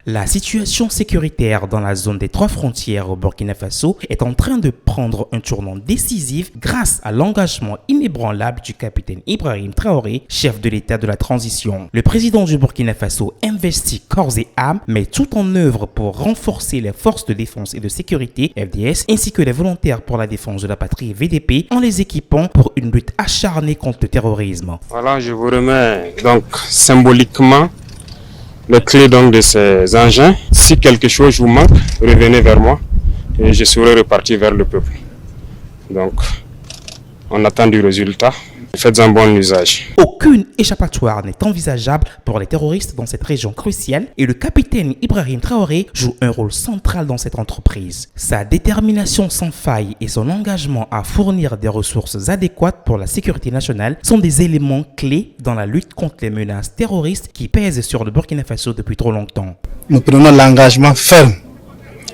La situation sécuritaire dans la zone des trois frontières au Burkina Faso est en train de prendre un tournant décisif grâce à l'engagement inébranlable du capitaine Ibrahim Traoré, chef de l'État de la transition. Le président du Burkina Faso investit corps et âme, met tout en œuvre pour renforcer les forces de défense et de sécurité FDS ainsi que les volontaires pour la défense de la patrie VDP en les équipant pour une lutte acharnée contre le terrorisme. Voilà, je vous remets donc symboliquement les clés donc de ces engins. Si quelque chose vous manque, revenez vers moi et je serai reparti vers le peuple. Donc, on attend du résultat. Faites un bon usage. Aucune échappatoire n'est envisageable pour les terroristes dans cette région cruciale et le capitaine Ibrahim Traoré joue un rôle central dans cette entreprise. Sa détermination sans faille et son engagement à fournir des ressources adéquates pour la sécurité nationale sont des éléments clés dans la lutte contre les menaces terroristes qui pèsent sur le Burkina Faso depuis trop longtemps. Nous prenons l'engagement ferme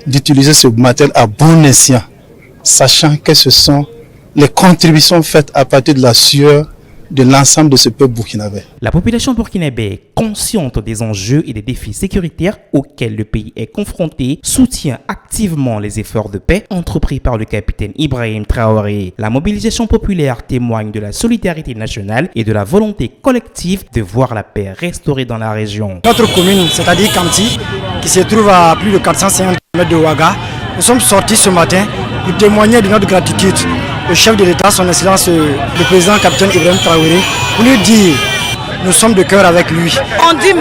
d'utiliser ce matériel à bon escient, sachant que ce sont les contributions faites à partir de la sueur de l'ensemble de ce peuple burkinabé. La population burkinabé est consciente des enjeux et des défis sécuritaires auxquels le pays est confronté, soutient activement les efforts de paix entrepris par le capitaine Ibrahim Traoré. La mobilisation populaire témoigne de la solidarité nationale et de la volonté collective de voir la paix restaurée dans la région. Notre commune, c'est-à-dire Kamti, qui se trouve à plus de 450 km de Ouaga, nous sommes sortis ce matin pour témoigner de notre gratitude au chef de l'État, son Excellence, le président capitaine Ibrahim Traoré, pour lui dire nous sommes de cœur avec lui. On dit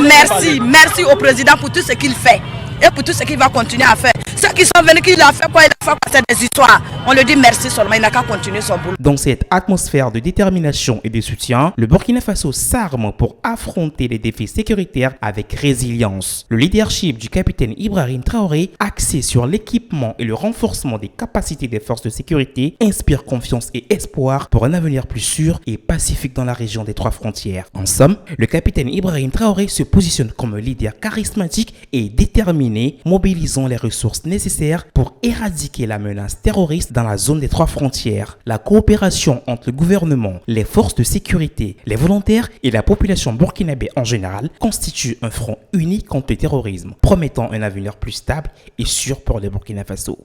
merci au président pour tout ce qu'il fait et pour tout ce qu'il va continuer à faire. Ceux qui sont venus, qu'il a fait quoi, c'est des histoires. On lui dit merci seulement, il n'a qu'à continuer son boulot. Dans cette atmosphère de détermination et de soutien, le Burkina Faso s'arme pour affronter les défis sécuritaires avec résilience. Le leadership du capitaine Ibrahim Traoré, axé sur l'équipement et le renforcement des capacités des forces de sécurité, inspire confiance et espoir pour un avenir plus sûr et pacifique dans la région des trois frontières. En somme, le capitaine Ibrahim Traoré se positionne comme un leader charismatique et déterminé, mobilisant les ressources nécessaires pour éradiquer la menace terroriste dans la zone des trois frontières. La coopération entre le gouvernement, les forces de sécurité, les volontaires et la population burkinabé en général constitue un front uni contre le terrorisme, promettant un avenir plus stable et sûr pour le Burkina Faso.